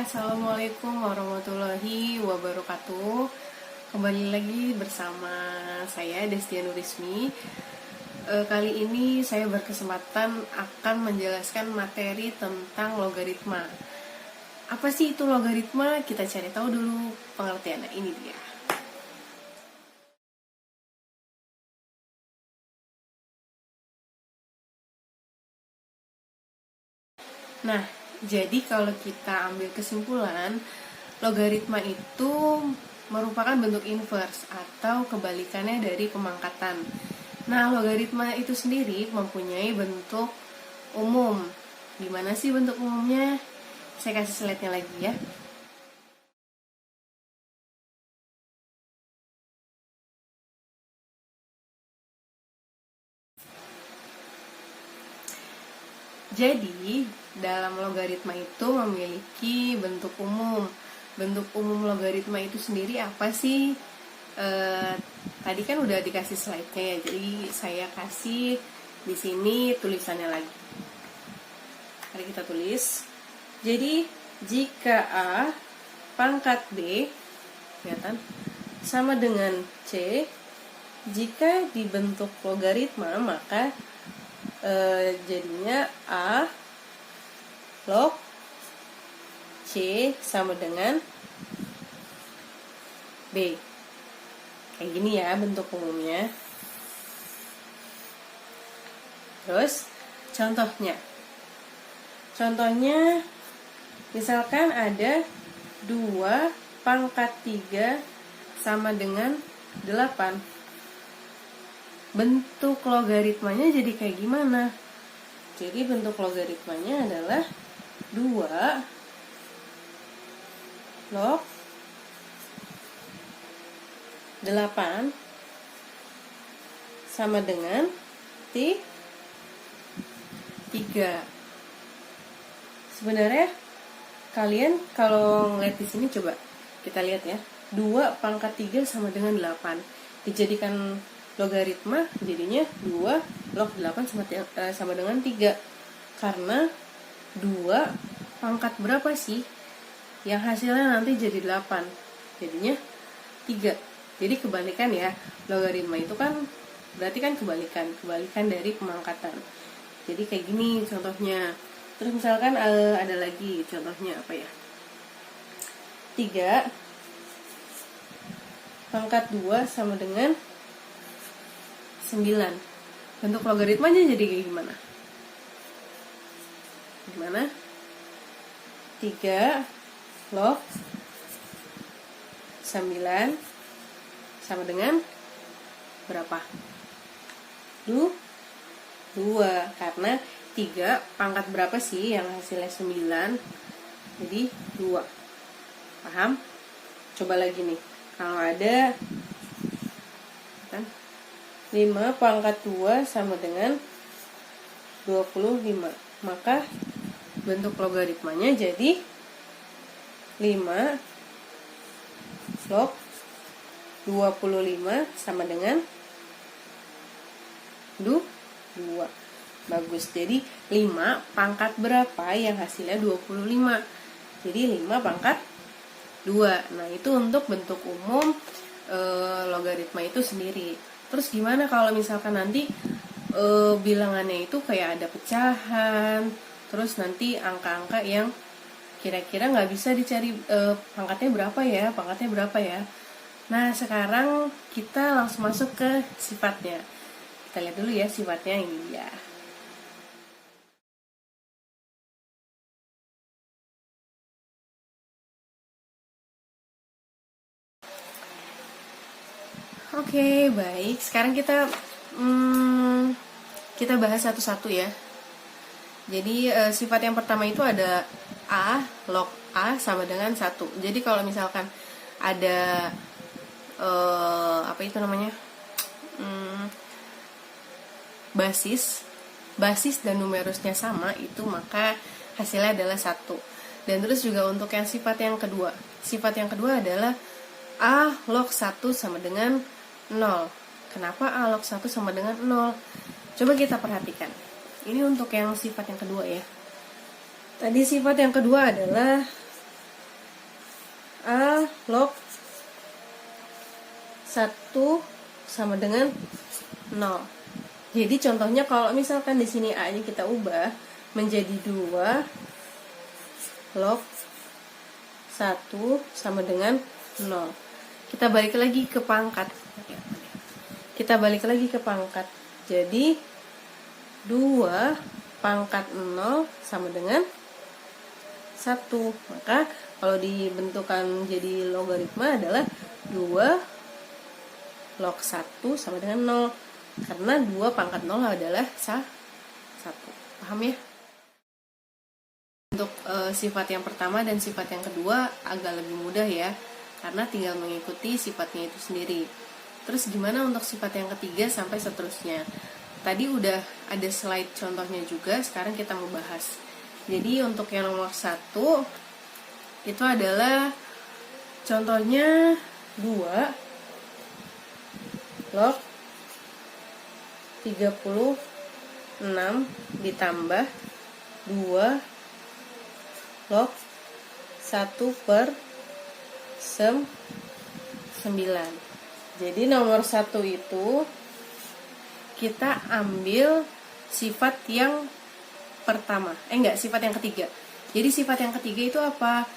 Assalamualaikum warahmatullahi wabarakatuh. Kembali lagi bersama saya Destia Nurismi. Kali ini saya berkesempatan akan menjelaskan materi tentang logaritma. Apa sih itu logaritma? Kita cari tahu dulu pengertiannya. Ini dia. Nah, jadi kalau kita ambil kesimpulan, logaritma itu merupakan bentuk inverse atau kebalikannya dari pemangkatan. Nah, logaritma itu sendiri mempunyai bentuk umum. Gimana sih bentuk umumnya? Saya kasih slide-nya lagi ya. Jadi, dalam logaritma itu memiliki bentuk umum. Bentuk umum logaritma itu sendiri apa sih? Tadi kan udah dikasih slide-nya ya, jadi saya kasih di sini tulisannya lagi. Mari kita tulis. Jadi, jika A pangkat B kelihatan sama dengan C, jika dibentuk logaritma maka jadinya A log C sama dengan B. Kayak gini ya bentuk umumnya. Terus contohnya misalkan ada 2 pangkat 3 sama dengan 8. Bentuk logaritmanya jadi kayak gimana? Jadi bentuk logaritmanya adalah 2 log 8 sama dengan 3. Sebenarnya kalian kalau ngeliat di sini coba kita lihat ya. 2 pangkat 3 sama dengan 8. Dijadikan logaritma jadinya 2 log 8 sama dengan 3. Karena 2 pangkat berapa sih? Yang hasilnya nanti jadi 8. Jadinya 3. Jadi kebalikan ya. Logaritma itu kan berarti kan kebalikan dari pemangkatan. Jadi kayak gini contohnya. Terus misalkan ada lagi contohnya apa ya? 3 pangkat 2 sama dengan 9. Bentuk logaritmanya jadi kayak gimana? 3 log 9 sama dengan berapa? 2. Karena 3 pangkat berapa sih yang hasilnya 9? Jadi 2. Paham? Coba lagi nih. Kalau ada 5 pangkat 2 sama dengan 25. Maka bentuk logaritmanya jadi 5 log 25 sama dengan 2. Bagus. Jadi 5 pangkat berapa yang hasilnya 25. Jadi 5 pangkat 2. Nah, itu untuk bentuk umum logaritma itu sendiri. Terus gimana kalau misalkan nanti bilangannya itu kayak ada pecahan, terus nanti angka-angka yang kira-kira nggak bisa dicari pangkatnya berapa ya. Nah, sekarang kita langsung masuk ke sifatnya. Kita lihat dulu ya sifatnya ini dia. Oke, baik. Sekarang kita bahas satu-satu ya. Jadi sifat yang pertama itu ada A log A sama dengan 1. Jadi kalau misalkan ada basis dan numerusnya sama, itu maka hasilnya adalah 1. Dan terus juga untuk yang sifat yang kedua adalah A log 1 sama dengan 0. Kenapa A log 1 sama dengan 0? Coba kita perhatikan. Ini untuk yang sifat yang kedua ya. Tadi sifat yang kedua adalah log 1 sama dengan 0. Jadi contohnya kalau misalkan di sini A-nya kita ubah menjadi 2 log 1 sama dengan 0. Kita balik lagi ke pangkat. Jadi 2 pangkat 0 sama dengan 1. Maka kalau dibentukan jadi logaritma adalah 2 log 1 sama dengan 0. Karena 2 pangkat 0 adalah 1. Paham ya? Untuk sifat yang pertama dan sifat yang kedua agak lebih mudah ya, karena tinggal mengikuti sifatnya itu sendiri. Terus gimana untuk sifat yang ketiga sampai seterusnya? Tadi udah ada slide contohnya juga, sekarang kita mau bahas. Jadi untuk yang nomor 1 itu adalah contohnya 2 log 36 ditambah 2 log 1/9. Jadi nomor 1 itu kita ambil sifat yang pertama. Sifat yang ketiga. Jadi sifat yang ketiga itu apa?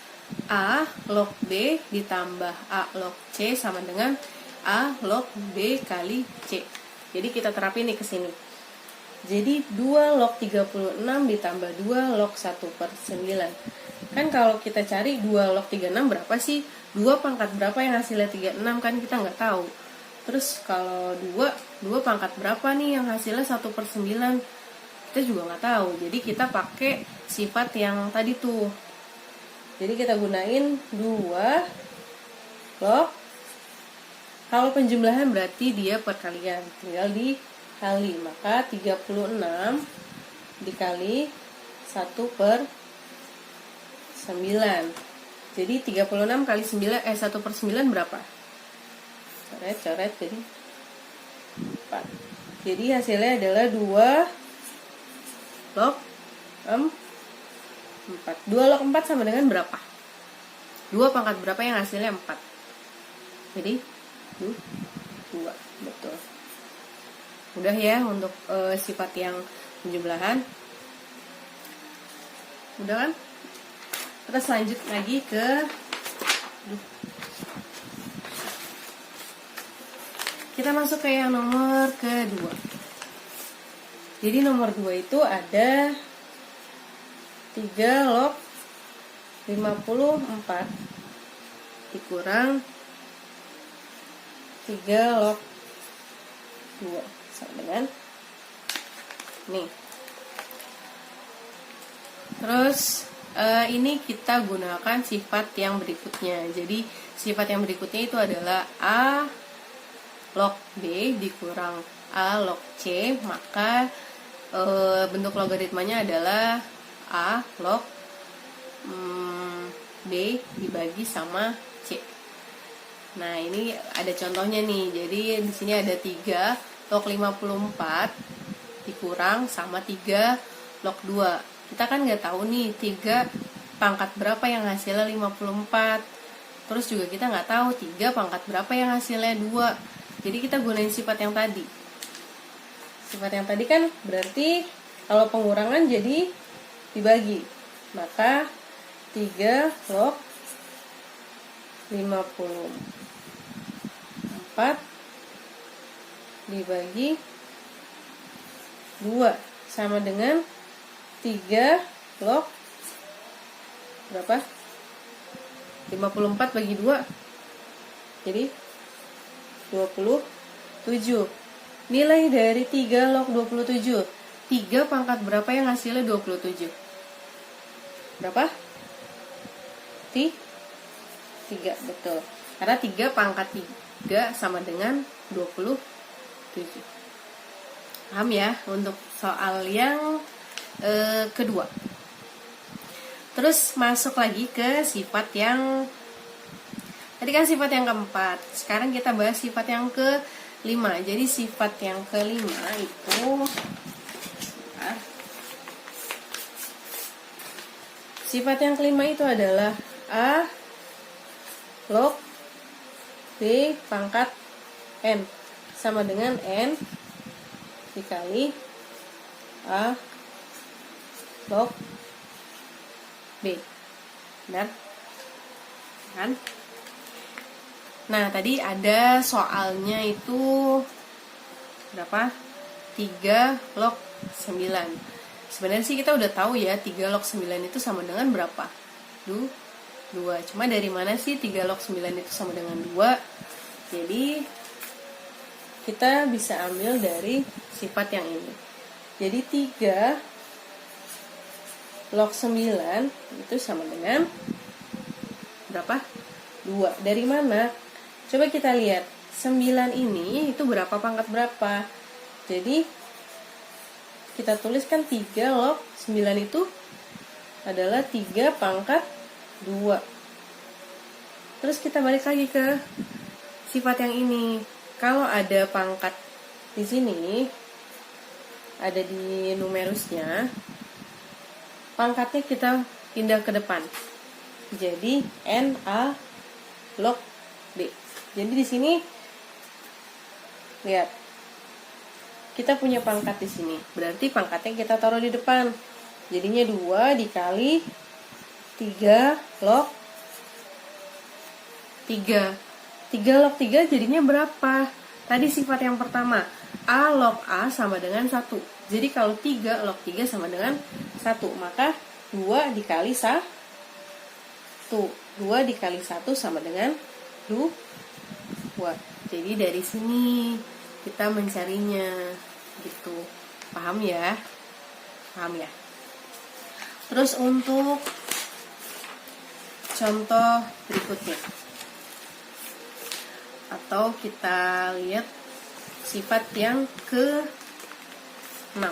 A log B ditambah A log C sama dengan A log B kali C. Jadi kita terapin nih ke sini. Jadi 2 log 36 ditambah 2 log 1/9. Kan kalau kita cari 2 log 36 berapa sih? 2 pangkat berapa yang hasilnya 36 kan kita nggak tahu. Terus kalau 2 pangkat berapa nih yang hasilnya 1/9? Kita juga nggak tahu. Jadi kita pakai sifat yang tadi tuh. Jadi kita gunain 2 log. Kalau penjumlahan berarti dia perkalian, tinggal dikali. Maka 36 dikali 1/9. Jadi 36 kali 1/9 berapa? Coret jadi 4. Jadi hasilnya adalah 2 log 4. 2 log 4 sama dengan berapa? 2 pangkat berapa yang hasilnya 4? Jadi 2. Betul. Mudah ya untuk sifat yang penjumlahan. Udah kan? Terus lanjut lagi ke kita masuk ke yang nomor kedua. Jadi nomor 2 itu ada 3 log 54 dikurang 3 log 2 sama dengan nih. Terus ini kita gunakan sifat yang berikutnya. Jadi sifat yang berikutnya itu adalah A log B dikurang A log C. Maka bentuk logaritmanya adalah A log B dibagi sama C. Nah ini ada contohnya nih. Jadi di sini ada 3 log 54 dikurang sama 3 log 2. Kita kan nggak tahu nih 3 pangkat berapa yang hasilnya 54. Terus juga kita nggak tahu 3 pangkat berapa yang hasilnya 2. Jadi kita gunain sifat yang tadi. Sifat yang tadi kan berarti kalau pengurangan jadi dibagi. Maka 3 log 54 dibagi 2 sama dengan 3 log berapa? 54 bagi 2 jadi 27. Nilai dari 3 log 27. 3 pangkat berapa yang hasilnya 27? Berapa? 3, betul. Karena 3 pangkat 3 sama dengan 27. Paham ya untuk soal yang kedua. Terus masuk lagi ke sifat yang tadi kan sifat yang keempat. Sekarang kita bahas sifat yang kelima. Jadi sifat yang kelima itu sifat yang kelima itu adalah A log B pangkat N sama dengan N dikali A log B. Benar? Kan? Nah, tadi ada soalnya itu berapa? 3 log 9. Sebenarnya sih kita udah tahu ya 3 log 9 itu sama dengan berapa? 2. Cuma dari mana sih 3 log 9 itu sama dengan 2? Jadi kita bisa ambil dari sifat yang ini. Jadi 3 log 9 itu sama dengan berapa? 2. Dari mana? Coba kita lihat. 9 ini itu berapa pangkat berapa? Jadi kita tuliskan 3 log 9 itu adalah 3 pangkat 2. Terus kita balik lagi ke sifat yang ini. Kalau ada pangkat di sini, ada di numerusnya, pangkatnya kita pindah ke depan. Jadi NA log B. Jadi di sini lihat, kita punya pangkat di sini. Berarti pangkatnya kita taruh di depan. Jadinya 2 dikali 3 log 3. 3 log 3 jadinya berapa? Tadi sifat yang pertama, A log A sama dengan 1. Jadi kalau 3 log 3 sama dengan 1, maka 2 dikali 1. 2 dikali 1 sama dengan 2. Jadi dari sini kita mencarinya gitu. Paham ya? Paham ya? Terus untuk contoh berikutnya, atau kita lihat sifat yang ke-6.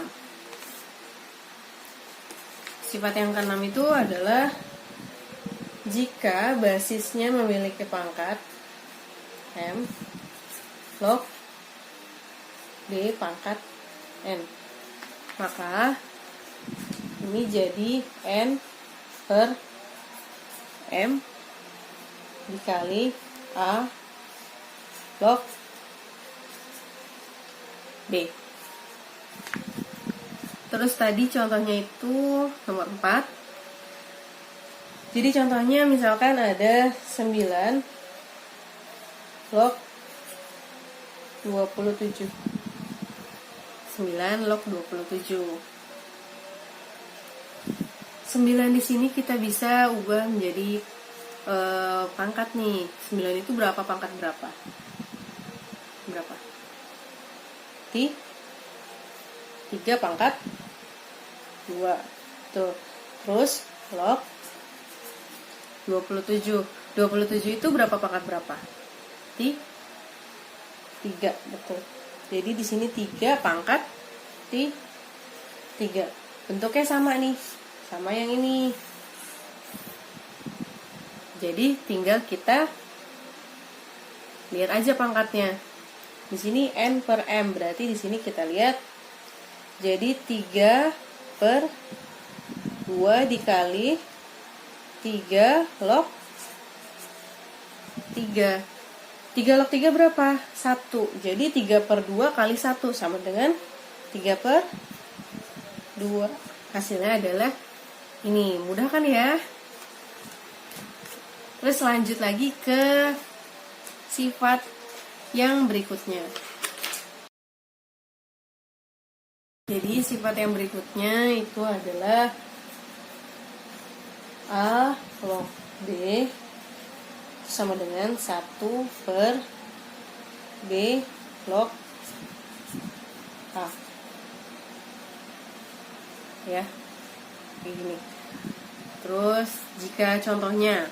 Sifat yang ke-6 itu adalah jika basisnya memiliki pangkat M log B pangkat N, maka ini jadi N per M dikali A log B. Terus tadi contohnya itu nomor 4. Jadi contohnya misalkan ada 9 log 27. 9 log 27. 9 di sini kita bisa ubah menjadi pangkat nih. 9 itu berapa pangkat berapa? Berapa? 3 pangkat 2. Tuh. Terus log 27. 27 itu berapa pangkat berapa? 3, betul. Jadi di sini 3 pangkat 3. Bentuknya sama nih, sama yang ini. Jadi tinggal kita lihat aja pangkatnya. Di sini N per M, berarti di sini kita lihat jadi 3 per 2 dikali 3 log 3. 3 log 3 berapa? 1. Jadi 3 per 2 kali 1 sama dengan 3 per 2. Hasilnya adalah ini. Mudah kan ya? Terus lanjut lagi ke sifat yang berikutnya. Jadi sifat yang berikutnya itu adalah A log B sama dengan 1 per B log A. Ya, kayak gini. Terus jika contohnya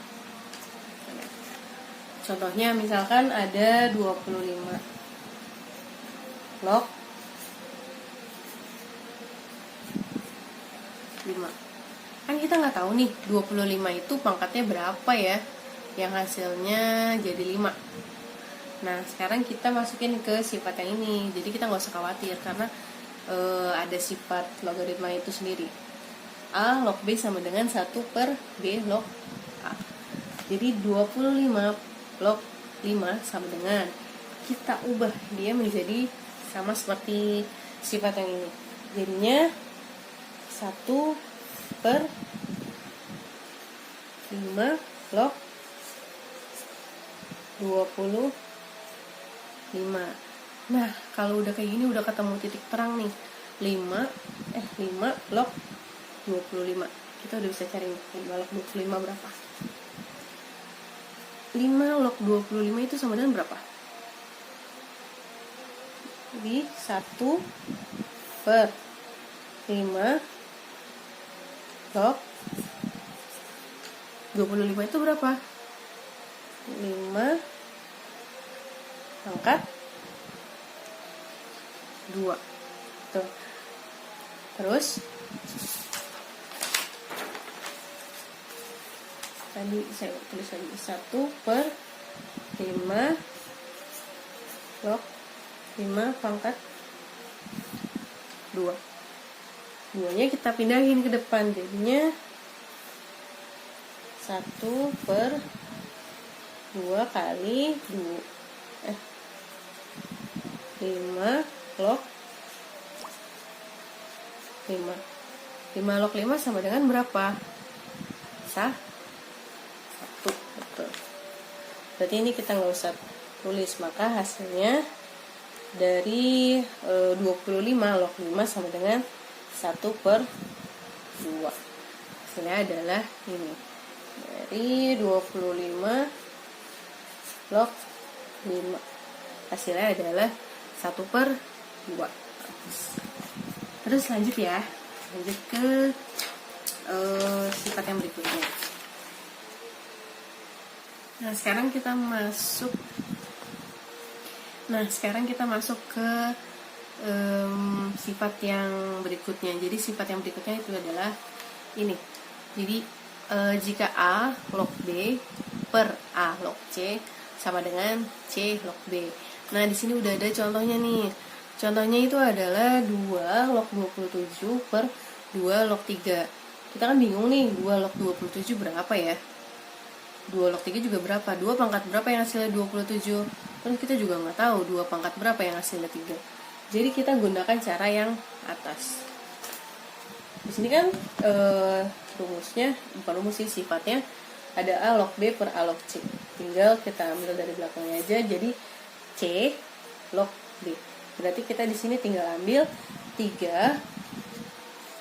misalkan ada 25 log 5. Kan kita nggak tahu nih 25 itu pangkatnya berapa ya, yang hasilnya jadi 5. Nah sekarang kita masukin ke sifat yang ini. Jadi kita nggak usah khawatir karena ada sifat logaritma itu sendiri. A log B sama dengan 1 per B log A. Jadi 25 log 5 sama dengan, kita ubah dia menjadi sama seperti sifat yang ini. Jadinya 1/5 log 25. Nah, kalau udah kayak gini udah ketemu titik terang nih. 5 log 25. Kita udah bisa cari 5 log 25 berapa? 5 log 25 itu sama dengan berapa? Jadi 1/5 log 25 itu berapa? 5 pangkat 2. Tuh. Terus tadi saya tulis lagi 1/5 log 5 pangkat 2. 2-nya kita pindahin ke depan, jadinya 1/2 kali 5 log 5. 5 log 5 sama dengan berapa? 1. Betul. Berarti ini kita nggak usah tulis, maka hasilnya dari 25 log 5 sama dengan 1/2. Hasilnya adalah ini. Dari 25 log 5 hasilnya adalah 1/2. Terus lanjut ya, lanjut ke sifat yang berikutnya. Nah sekarang kita masuk ke sifat yang berikutnya. Jadi sifat yang berikutnya itu adalah ini. Jadi jika A log B per A log C sama dengan C log B. Nah di sini udah ada contohnya nih. Contohnya itu adalah 2 log 27 per 2 log 3. Kita kan bingung nih, 2 log 27 berapa ya? 2 log 3 juga berapa? 2 pangkat berapa yang hasilnya 27? Terus kita juga nggak tahu 2 pangkat berapa yang hasilnya 3. Jadi kita gunakan cara yang atas. Di sini kan rumusnya, bukan rumus sih, sifatnya ada A log B per A log C. Tinggal kita ambil dari belakangnya aja, jadi C log B. Berarti kita di sini tinggal ambil 3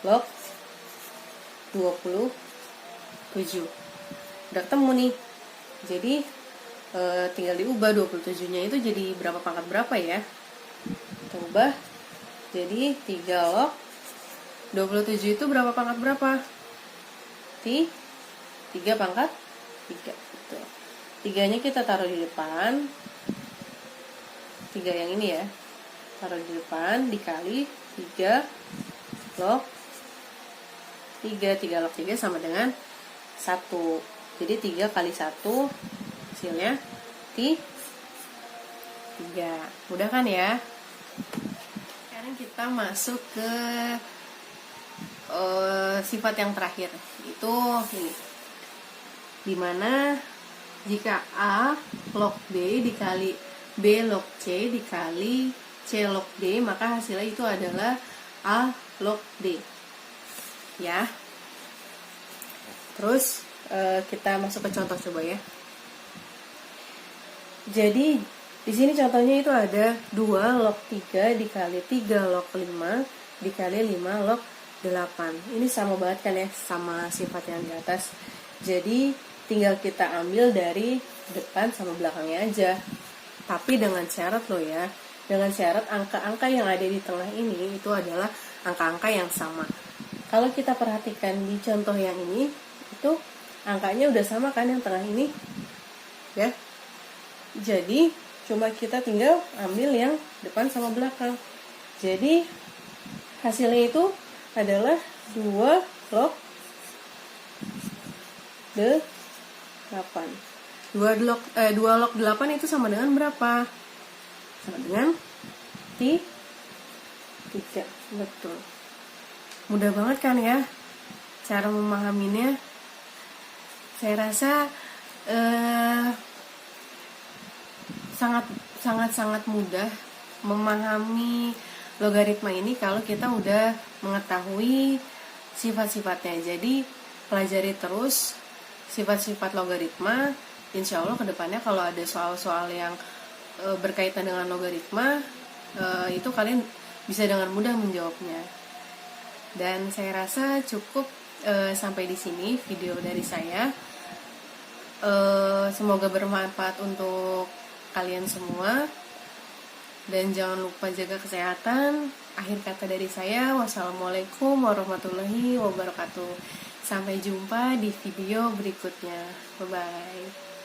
log 27. Udah ketemu nih. Jadi tinggal diubah 27-nya itu jadi berapa pangkat berapa ya? Kita ubah jadi 3 log 27 itu berapa pangkat berapa? 3 pangkat 3. Betul. 3-nya kita taruh di depan. 3 yang ini ya. Taruh di depan dikali 3 log 3 log 3 sama dengan 1. Jadi 3 kali 1 hasilnya 3. Mudah kan ya? Sekarang kita masuk ke sifat yang terakhir, itu ini. Dimana jika A log B dikali B log C dikali C log D, maka hasilnya itu adalah A log D. Ya. Terus kita masuk ke contoh coba ya. Jadi di sini contohnya itu ada 2 log 3 dikali 3 log 5 dikali 5 log 8. Ini sama banget kan ya sama sifat yang di atas. Jadi tinggal kita ambil dari depan sama belakangnya aja. Tapi dengan syarat loh ya. Dengan syarat angka-angka yang ada di tengah ini itu adalah angka-angka yang sama. Kalau kita perhatikan di contoh yang ini, itu angkanya udah sama kan yang tengah ini. Ya. Jadi cuma kita tinggal ambil yang depan sama belakang. Jadi hasilnya itu adalah 2 log 8. 2 log 8 itu sama dengan berapa? Sama dengan 3. Betul. Mudah banget kan ya cara memahaminya. Saya rasa sangat mudah memahami logaritma ini kalau kita udah mengetahui sifat-sifatnya. Jadi pelajari terus sifat-sifat logaritma. Insya Allah kedepannya kalau ada soal-soal yang berkaitan dengan logaritma, itu kalian bisa dengan mudah menjawabnya. Dan saya rasa cukup sampai di sini video dari saya. Semoga bermanfaat untuk kalian semua. Dan jangan lupa jaga kesehatan. Akhir kata dari saya, wassalamualaikum warahmatullahi wabarakatuh. Sampai jumpa di video berikutnya. Bye-bye.